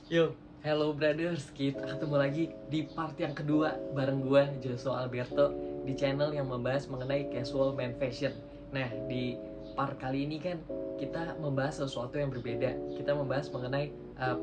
Yo, hello brothers, kita ketemu lagi di part yang kedua bareng gua Joshua Alberto di channel yang membahas mengenai casual man fashion. Nah, di part kali ini kan kita membahas sesuatu yang berbeda. Kita membahas mengenai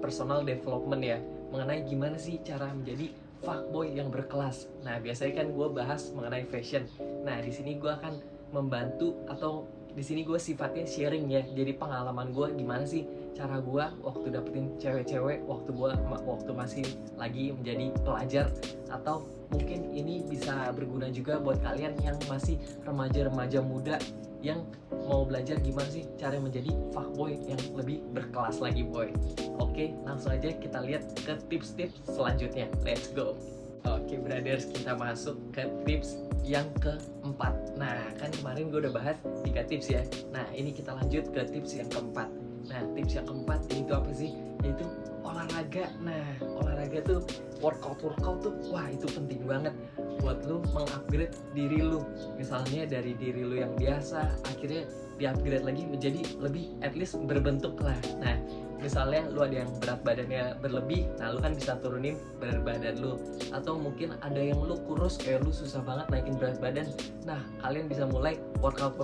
personal development ya, mengenai gimana sih cara menjadi fuckboy yang berkelas. Nah, biasanya kan gua bahas mengenai fashion. Nah, di sini gua akan membantu atau di sini gue sifatnya sharing ya, jadi pengalaman gue gimana sih cara gue waktu dapetin cewek-cewek waktu masih lagi menjadi pelajar, atau mungkin ini bisa berguna juga buat kalian yang masih remaja-remaja muda yang mau belajar gimana sih cara menjadi fuckboy yang lebih berkelas lagi boy. Oke, langsung aja kita lihat ke tips-tips selanjutnya. Let's go. Oke brothers, kita masuk ke tips yang keempat. Nah, kan kemarin gue udah bahas 3 tips ya. Nah, ini kita lanjut ke tips yang keempat. Nah, tips yang keempat itu apa sih? Yaitu olahraga. Nah, olahraga tuh workout tuh, wah itu penting banget buat lu mengupgrade diri lu. Misalnya dari diri lu yang biasa, akhirnya di-upgrade lagi menjadi lebih at least berbentuk lah. Nah, misalnya lu ada yang berat badannya berlebih, nah lu kan bisa turunin berat badan lu. Atau mungkin ada yang lu kurus, kayak lu susah banget naikin berat badan, nah kalian bisa mulai workout,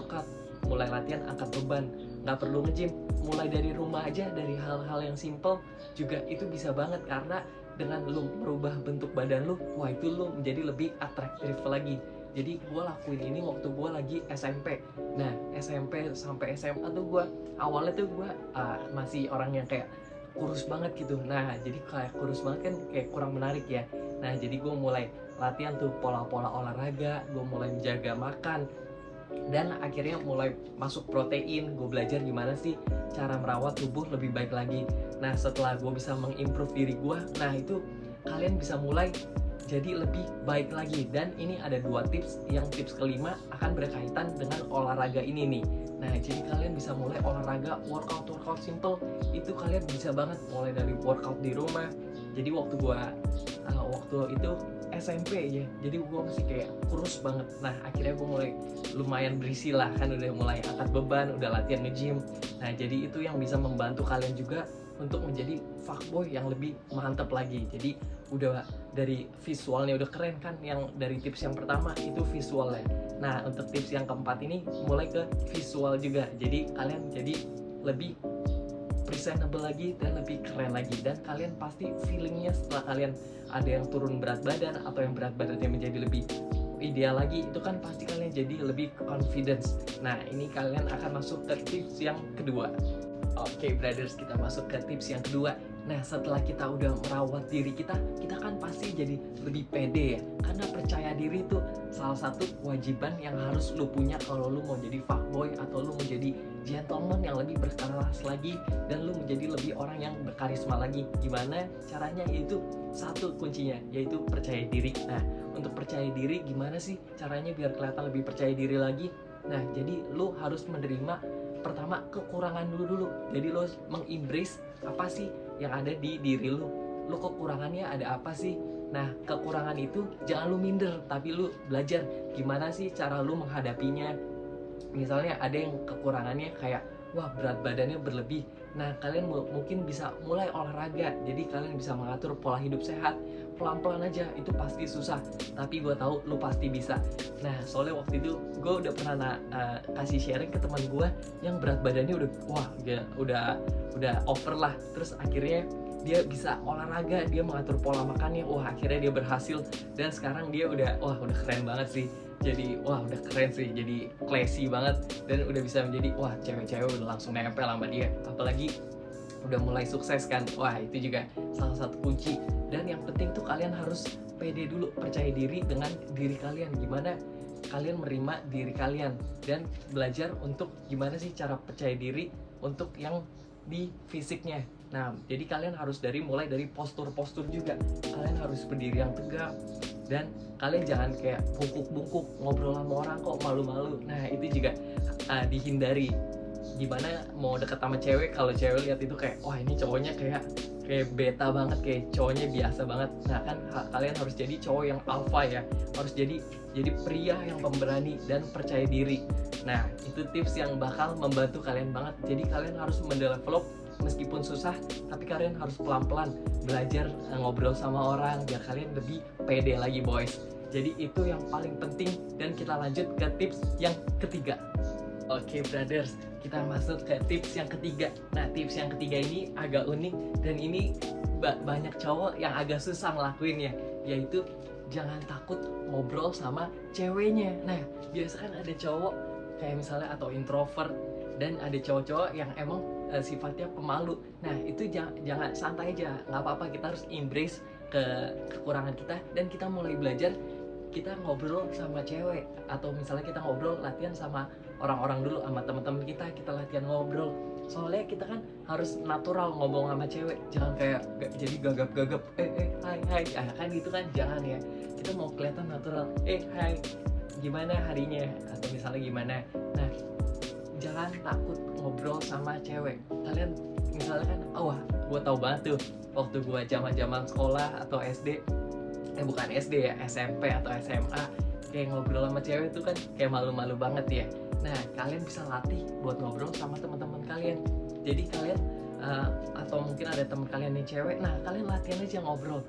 mulai latihan angkat beban. Nggak perlu nge-gym, mulai dari rumah aja, dari hal-hal yang simple juga itu bisa banget. Karena dengan lu merubah bentuk badan lu, wah itu lu menjadi lebih atraktif lagi. Jadi gue lakuin ini waktu gue lagi SMP. Nah, SMP sampai SMA tuh gue awalnya tuh gue masih orang yang kayak kurus banget gitu. Nah, jadi kayak kurus banget kan kayak kurang menarik ya. Nah, jadi gue mulai latihan tuh pola-pola olahraga, gue mulai menjaga makan, dan akhirnya mulai masuk protein. Gue belajar gimana sih cara merawat tubuh lebih baik lagi. Nah, setelah gue bisa mengimprove diri gue, nah itu kalian bisa mulai jadi lebih baik lagi. Dan ini ada 2 tips. Yang tips kelima akan berkaitan dengan olahraga ini nih. Nah, jadi kalian bisa mulai olahraga workout simple. Itu kalian bisa banget mulai dari workout di rumah. Jadi waktu itu SMP ya, jadi gue masih kayak kurus banget. Nah, akhirnya gue mulai lumayan berisi lah, kan udah mulai angkat beban, udah latihan nge-gym. Nah, jadi itu yang bisa membantu kalian juga untuk menjadi fuckboy yang lebih mantep lagi. Jadi udah dari visualnya udah keren kan, yang dari tips yang pertama itu visualnya. Nah, untuk tips yang keempat ini mulai ke visual juga. Jadi kalian jadi lebih presentable lagi dan lebih keren lagi. Dan kalian pasti feelingnya setelah kalian ada yang turun berat badan atau yang berat badannya menjadi lebih ideal lagi, itu kan pasti kalian jadi lebih confidence. Nah, ini kalian akan masuk ke tips yang kedua. Oke brothers, kita masuk ke tips yang kedua. Nah, setelah kita udah merawat diri kita kan pasti jadi lebih pede ya. Karena percaya diri itu salah satu kewajiban yang harus lu punya kalau lu mau jadi fuckboy atau lu mau jadi gentleman yang lebih berkelas lagi, dan lu menjadi lebih orang yang berkarisma lagi. Gimana caranya? Yaitu satu kuncinya, yaitu percaya diri. Nah, untuk percaya diri gimana sih caranya biar kelihatan lebih percaya diri lagi? Nah, jadi lu harus menerima pertama kekurangan dulu. Jadi lo mengembrace apa sih yang ada di diri lo kekurangannya ada apa sih. Nah, kekurangan itu jangan lu minder, tapi lu belajar gimana sih cara lu menghadapinya. Misalnya ada yang kekurangannya kayak wah berat badannya berlebih. Nah, kalian mungkin bisa mulai olahraga. Jadi kalian bisa mengatur pola hidup sehat. Pelan-pelan aja, itu pasti susah, tapi gue tahu lu pasti bisa. Nah, soalnya waktu itu gue udah pernah kasih sharing ke teman gue yang berat badannya udah over lah. Terus akhirnya dia bisa olahraga, dia mengatur pola makannya, wah akhirnya dia berhasil. Dan sekarang dia udah keren banget sih. Jadi udah keren sih, jadi classy banget, dan udah bisa menjadi cewek-cewek udah langsung nempel sama dia. Apalagi udah mulai sukses kan, itu juga salah satu kunci. Dan yang penting tuh kalian harus pede dulu, percaya diri dengan diri kalian. Gimana kalian menerima diri kalian dan belajar untuk gimana sih cara percaya diri untuk yang di fisiknya. Nah, jadi kalian harus mulai dari postur-postur juga. Kalian harus berdiri yang tegak, dan kalian jangan kayak bungkuk-bungkuk ngobrol sama orang kok malu-malu. Nah, itu juga dihindari. Gimana mau deket sama cewek, kalau cewek lihat itu kayak ini cowoknya kayak beta banget, kayak cowoknya biasa banget. Nah, kan kalian harus jadi cowok yang alpha ya, harus jadi pria yang pemberani dan percaya diri. Nah, itu tips yang bakal membantu kalian banget. Jadi kalian harus mendevelop meskipun susah, tapi kalian harus pelan-pelan belajar ngobrol sama orang biar kalian lebih pede lagi boys. Jadi itu yang paling penting, dan kita lanjut ke tips yang ketiga. Oke brothers, kita masuk ke tips yang ketiga. Nah tips yang ketiga ini agak unik, dan ini banyak cowok yang agak susah ngelakuinnya, yaitu jangan takut ngobrol sama ceweknya. Nah biasa kan ada cowok kayak misalnya atau introvert, dan ada cowok-cowok yang emang sifatnya pemalu. Nah itu jangan santai aja, nggak apa-apa, kita harus embrace kekurangan kita, dan kita mulai belajar kita ngobrol sama cewek, atau misalnya kita ngobrol latihan sama orang-orang dulu, sama teman-teman kita latihan ngobrol. Soalnya kita kan harus natural ngomong sama cewek, jangan kayak jadi gagap-gagap hai kan gitu kan, jangan ya. Kita mau kelihatan natural, hai gimana harinya, atau misalnya gimana. Nah jangan takut ngobrol sama cewek. Kalian misalnya kan, gue tau banget tuh waktu gue zaman sekolah atau SD, bukan SD ya, SMP atau SMA, kayak ngobrol sama cewek tuh kan kayak malu-malu banget ya. Nah kalian bisa latih buat ngobrol sama teman-teman kalian. Jadi kalian atau mungkin ada teman kalian yang cewek, nah kalian latihan aja ngobrol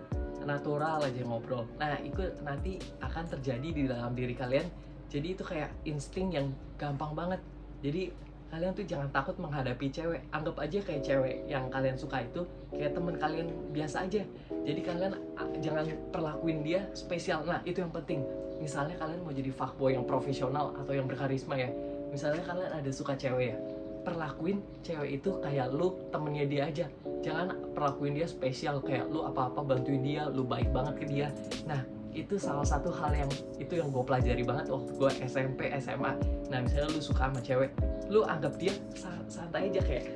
natural aja ngobrol. Nah itu nanti akan terjadi di dalam diri kalian. Jadi itu kayak insting yang gampang banget. Jadi kalian tuh jangan takut menghadapi cewek. Anggap aja kayak cewek yang kalian suka itu kayak teman kalian biasa aja. Jadi kalian jangan perlakuin dia spesial. Nah itu yang penting. Misalnya kalian mau jadi fuckboy yang profesional atau yang berkarisma ya, misalnya kalian ada suka cewek ya, perlakuin cewek itu kayak lu temennya dia aja. Jangan perlakuin dia spesial kayak lu apa-apa bantuin dia, lu baik banget ke dia. Nah itu salah satu hal yang gue pelajari banget waktu gue SMP SMA. Nah misalnya lu suka sama cewek, lu anggap dia santai aja, kayak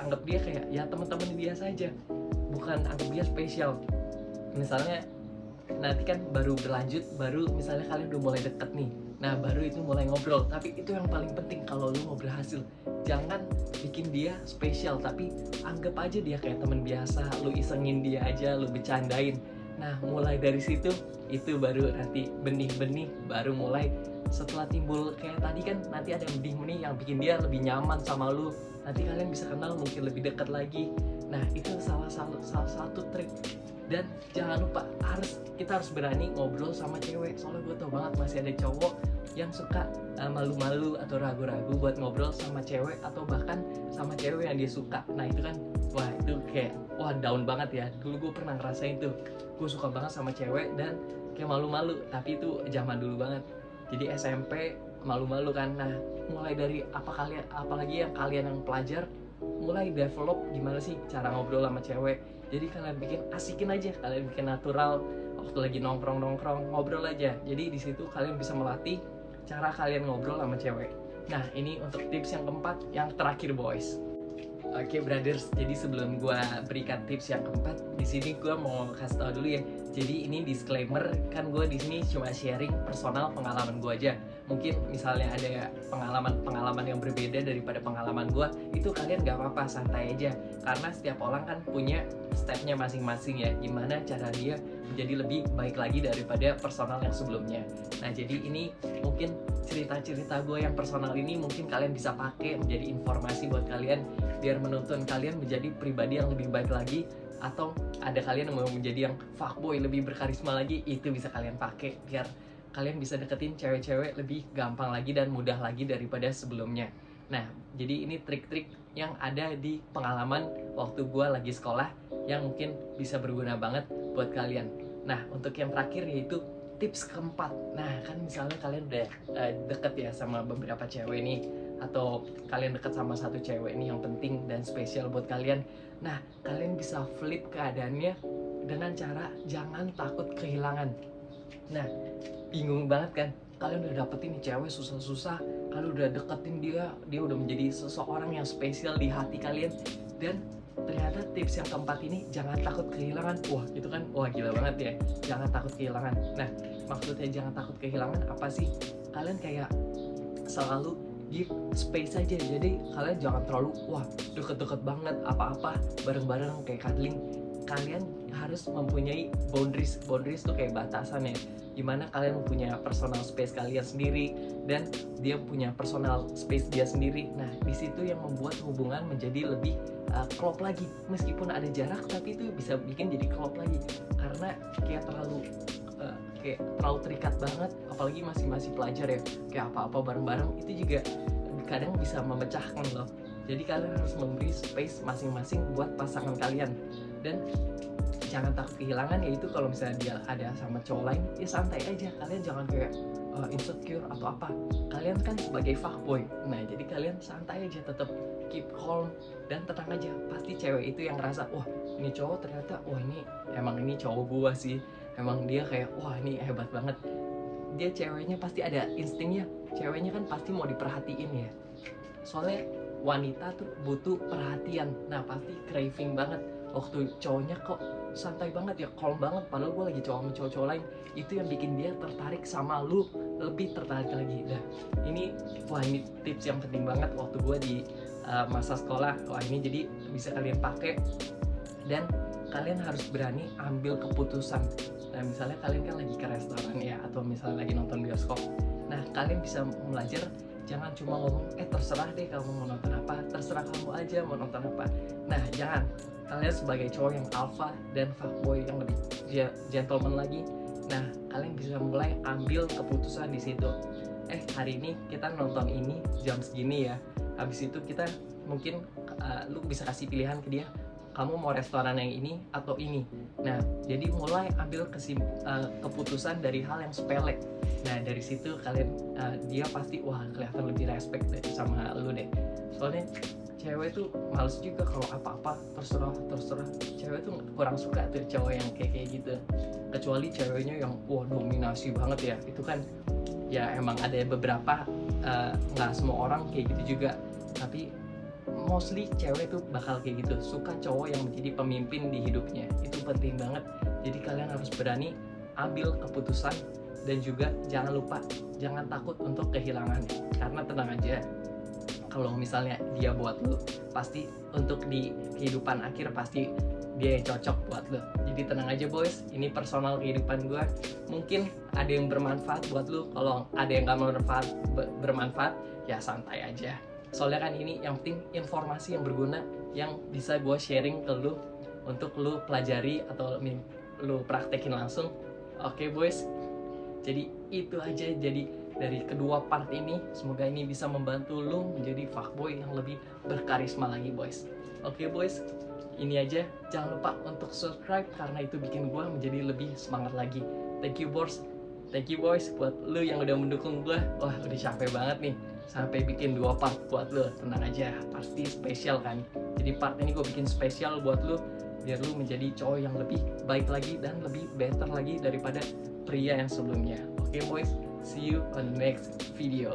anggap dia kayak ya teman-teman biasa aja, bukan anggap dia spesial. Misalnya nanti kan baru berlanjut, baru misalnya kalian udah mulai deket nih, nah baru itu mulai ngobrol. Tapi itu yang paling penting kalau lu mau berhasil, jangan bikin dia spesial, tapi anggap aja dia kayak teman biasa, lu isengin dia aja, lu bercandain. Nah mulai dari situ, itu baru nanti benih-benih baru mulai. Setelah timbul kayak tadi kan, nanti ada benih-benih yang bikin dia lebih nyaman sama lu, nanti kalian bisa kenal mungkin lebih dekat lagi. Nah itu salah satu trik. Dan jangan lupa kita harus berani ngobrol sama cewek. Soalnya gue tau banget masih ada cowok yang suka malu-malu atau ragu-ragu buat ngobrol sama cewek, atau bahkan sama cewek yang dia suka. Nah itu kan itu kayak down banget ya. Dulu gue pernah ngerasain tuh, gue suka banget sama cewek dan kayak malu-malu, tapi itu zaman dulu banget. Jadi SMP malu-malu kan. Nah mulai dari apalagi yang kalian yang pelajar, mulai develop gimana sih cara ngobrol sama cewek. Jadi kalian bikin asikin aja, kalian bikin natural. Waktu lagi nongkrong ngobrol aja. Jadi di situ kalian bisa melatih cara kalian ngobrol sama cewek. Nah ini untuk tips yang keempat, yang terakhir boys. Oke brothers, jadi sebelum gue berikan tips yang keempat, di sini gue mau kasih tau dulu ya. Jadi ini disclaimer, kan gue di sini cuma sharing personal pengalaman gue aja. Mungkin misalnya ada pengalaman yang berbeda daripada pengalaman gue, itu kalian gak apa-apa, santai aja. Karena setiap orang kan punya stepnya masing-masing ya, gimana cara dia menjadi lebih baik lagi daripada personal yang sebelumnya. Nah jadi ini mungkin cerita-cerita gue yang personal ini mungkin kalian bisa pakai menjadi informasi buat kalian, biar menuntun kalian menjadi pribadi yang lebih baik lagi. Atau ada kalian yang mau menjadi yang fuckboy lebih berkarisma lagi, itu bisa kalian pakai biar kalian bisa deketin cewek-cewek lebih gampang lagi dan mudah lagi daripada sebelumnya. Nah jadi ini trik-trik yang ada di pengalaman waktu gue lagi sekolah yang mungkin bisa berguna banget buat kalian. Nah untuk yang terakhir yaitu tips keempat. Nah kan misalnya kalian udah deket ya sama beberapa cewek nih, atau kalian deket sama satu cewek nih yang penting dan spesial buat kalian. Nah kalian bisa flip keadaannya dengan cara jangan takut kehilangan. Nah bingung banget kan, kalian udah dapetin nih cewek susah-susah, kalian udah deketin dia udah menjadi seseorang yang spesial di hati kalian, dan ternyata tips yang keempat ini jangan takut kehilangan. Itu kan gila banget ya, jangan takut kehilangan. Nah maksudnya jangan takut kehilangan apa sih? Kalian kayak selalu give space aja. Jadi kalian jangan terlalu deket-deket banget, apa-apa bareng-bareng kayak cuddling. kalian harus mempunyai boundaries. Boundaries tuh kayak batasan ya, dimana kalian punya personal space kalian sendiri dan dia punya personal space dia sendiri. Nah di situ yang membuat hubungan menjadi lebih klop lagi. Meskipun ada jarak, tapi itu bisa bikin jadi klop lagi, karena kayak terlalu terikat banget. Apalagi masih pelajar ya, kayak apa-apa bareng-bareng itu juga kadang bisa memecahkan loh. Jadi kalian harus memberi space masing-masing buat pasangan kalian, dan jangan takut kehilangan. Yaitu kalau misalnya dia ada sama cowok lain, ya santai aja. Kalian jangan kayak insecure atau apa. Kalian kan sebagai fuckboy, nah jadi kalian santai aja, tetap keep calm dan tenang aja. Pasti cewek itu yang ngerasa, wah ini cowok ternyata, wah ini emang ini cowok gua sih, emang dia kayak, wah ini hebat banget. Dia ceweknya pasti ada instingnya. Ceweknya kan pasti mau diperhatiin ya, soalnya wanita tuh butuh perhatian. Nah pasti craving banget waktu cowoknya kok santai banget ya, calm banget, padahal gue lagi sama cowok-cowok lain. Itu yang bikin dia tertarik sama lu, lebih tertarik lagi. Nah ini, wah ini tips yang penting banget waktu gue di masa sekolah. Wah ini jadi bisa kalian pakai, dan kalian harus berani ambil keputusan. Nah misalnya kalian kan lagi ke restoran ya, atau misalnya lagi nonton bioskop. Nah kalian bisa belajar, jangan cuma ngomong, terserah deh kamu mau nonton apa, terserah kamu aja mau nonton apa. Nah jangan, kalian sebagai cowok yang alpha dan fuckboy yang lebih gentleman lagi, nah kalian bisa mulai ambil keputusan di situ. Hari ini kita nonton ini jam segini ya, habis itu kita mungkin lu bisa kasih pilihan ke dia, kamu mau restoran yang ini atau ini. Nah jadi mulai ambil keputusan dari hal yang sepele. Nah dari situ kalian dia pasti wah kelihatan lebih respect deh sama lu deh. Soalnya cewek tuh males juga kalau apa-apa terserah. Cewek tuh kurang suka tuh cowok yang kayak gitu. Kecuali ceweknya yang wah dominasi banget ya, itu kan ya emang ada beberapa, nggak semua orang kayak gitu juga, tapi mostly cewek tuh bakal kayak gitu, suka cowok yang menjadi pemimpin di hidupnya. Itu penting banget. Jadi kalian harus berani ambil keputusan, dan juga jangan lupa, jangan takut untuk kehilangan. Karena tenang aja, kalau misalnya dia buat lu, pasti untuk di kehidupan akhir pasti dia yang cocok buat lu. Jadi tenang aja boys, ini personal kehidupan gue. Mungkin ada yang bermanfaat buat lu, kalau ada yang gak bermanfaat ya santai aja. Soalnya kan ini yang penting informasi yang berguna, yang bisa gue sharing ke lu untuk lu pelajari atau lu praktekin langsung. Oke boys, jadi itu aja jadi dari kedua part ini. Semoga ini bisa membantu lu menjadi fuckboy yang lebih berkarisma lagi boys. Oke boys, ini aja. Jangan lupa untuk subscribe, karena itu bikin gue menjadi lebih semangat lagi. Thank you boys buat lu yang udah mendukung gue. Wah udah capek banget nih sampai bikin 2 part buat lu. Tenang aja, pasti spesial kan. Jadi part ini gue bikin spesial buat lu, biar lu menjadi cowok yang lebih baik lagi dan lebih better lagi daripada pria yang sebelumnya. Oke boys, see you on the next video.